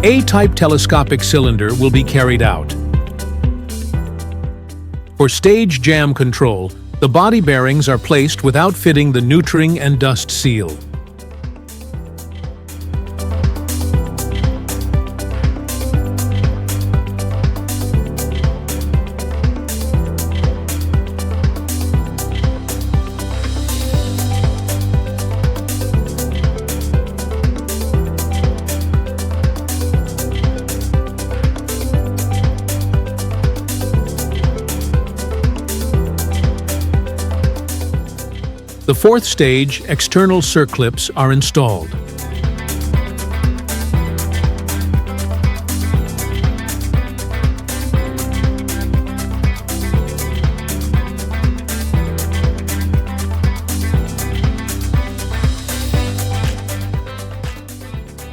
A-type telescopic cylinder will be carried out. For stage jam control, the body bearings are placed without fitting the nutring and dust seal. The fourth stage, external circlips, are installed.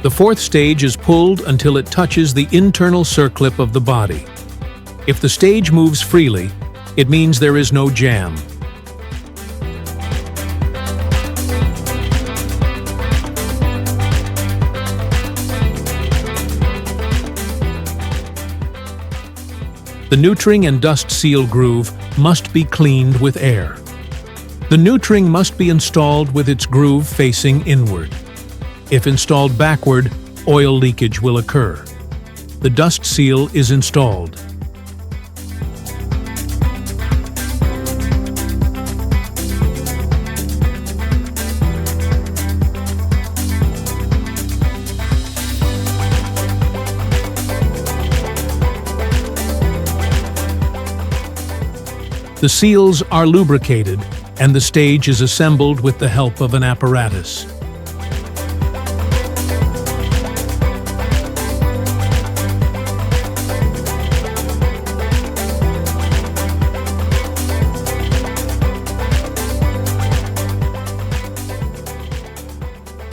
The fourth stage is pulled until it touches the internal circlip of the body. If the stage moves freely, it means there is no jam. The nutring and dust seal groove must be cleaned with air. The nutring must be installed with its groove facing inward. If installed backward, oil leakage will occur. The dust seal is installed. The seals are lubricated, and the stage is assembled with the help of an apparatus.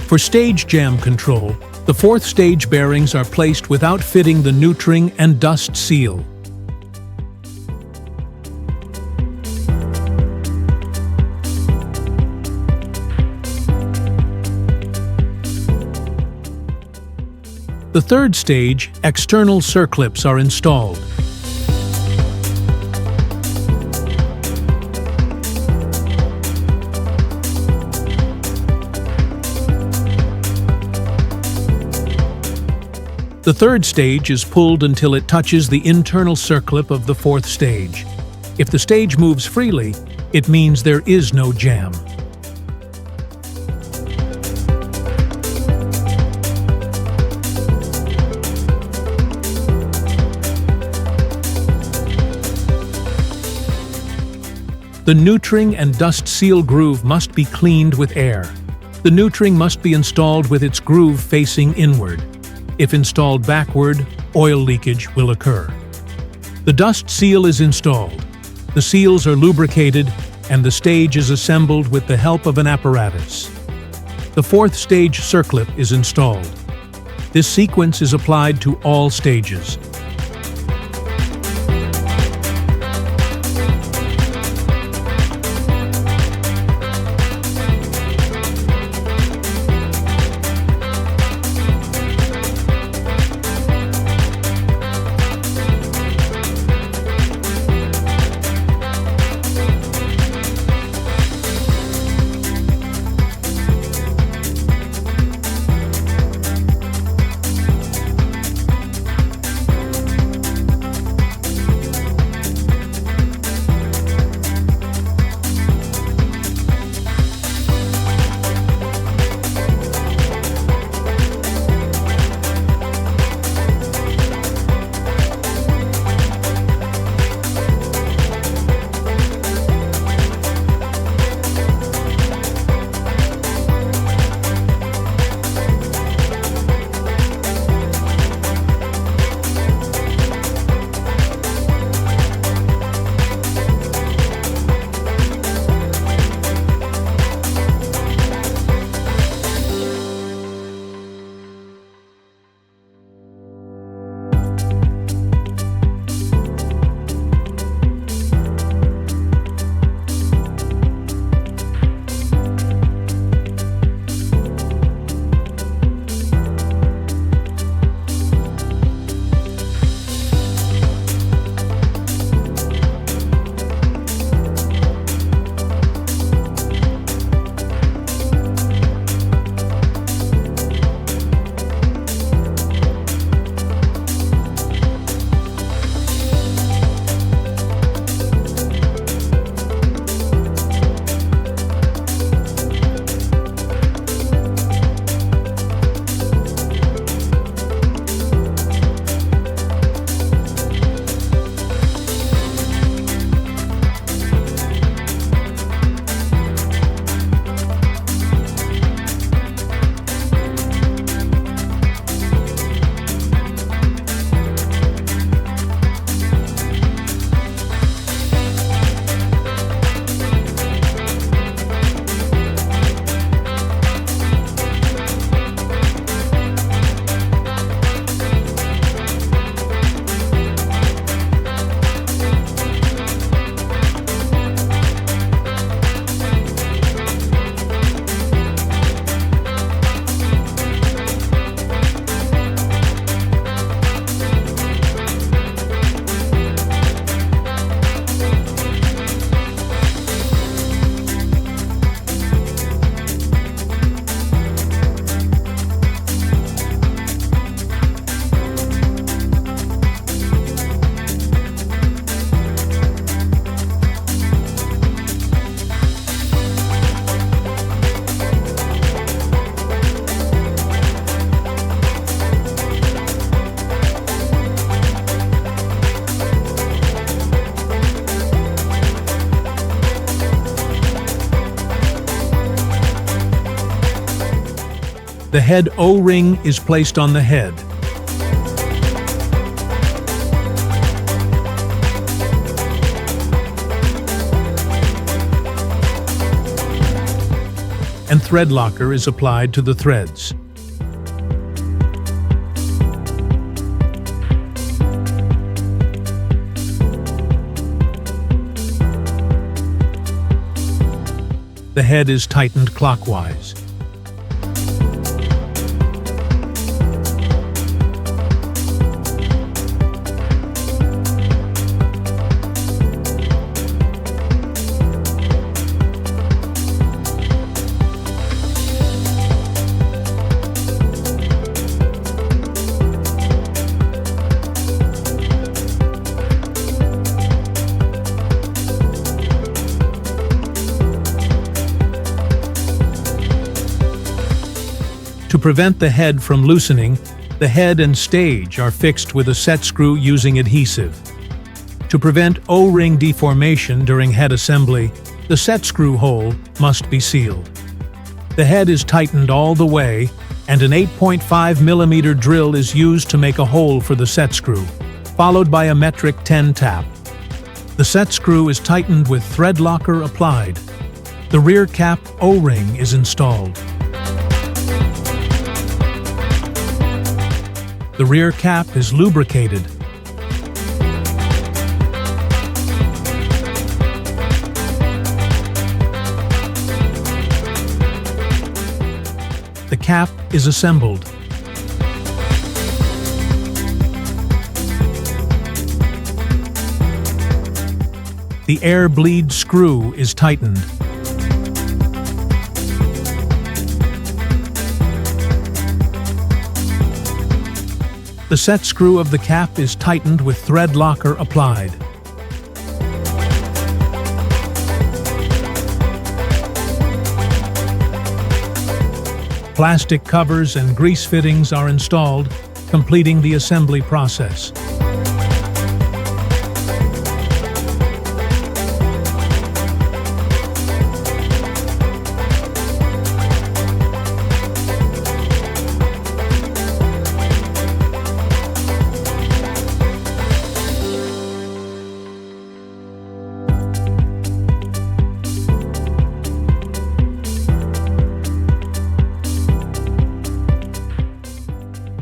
For stage jam control, the fourth stage bearings are placed without fitting the nutring and dust seal. The third stage, external circlips, are installed. The third stage is pulled until it touches the internal circlip of the fourth stage. If the stage moves freely, it means there is no jam. The nutring and dust seal groove must be cleaned with air. The nutring must be installed with its groove facing inward. If installed backward, oil leakage will occur. The dust seal is installed. The seals are lubricated, and the stage is assembled with the help of an apparatus. The fourth stage circlip is installed. This sequence is applied to all stages. The head O-ring is placed on the head. And thread locker is applied to the threads. The head is tightened clockwise. To prevent the head from loosening, the head and stage are fixed with a set screw using adhesive. To prevent O-ring deformation during head assembly, the set screw hole must be sealed. The head is tightened all the way, and an 8.5 mm drill is used to make a hole for the set screw, followed by a metric 10 tap. The set screw is tightened with thread locker applied. The rear cap O-ring is installed. The rear cap is lubricated. The cap is assembled. The air bleed screw is tightened. The set screw of the cap is tightened with thread locker applied. Plastic covers and grease fittings are installed, completing the assembly process.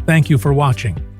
Thank you for watching.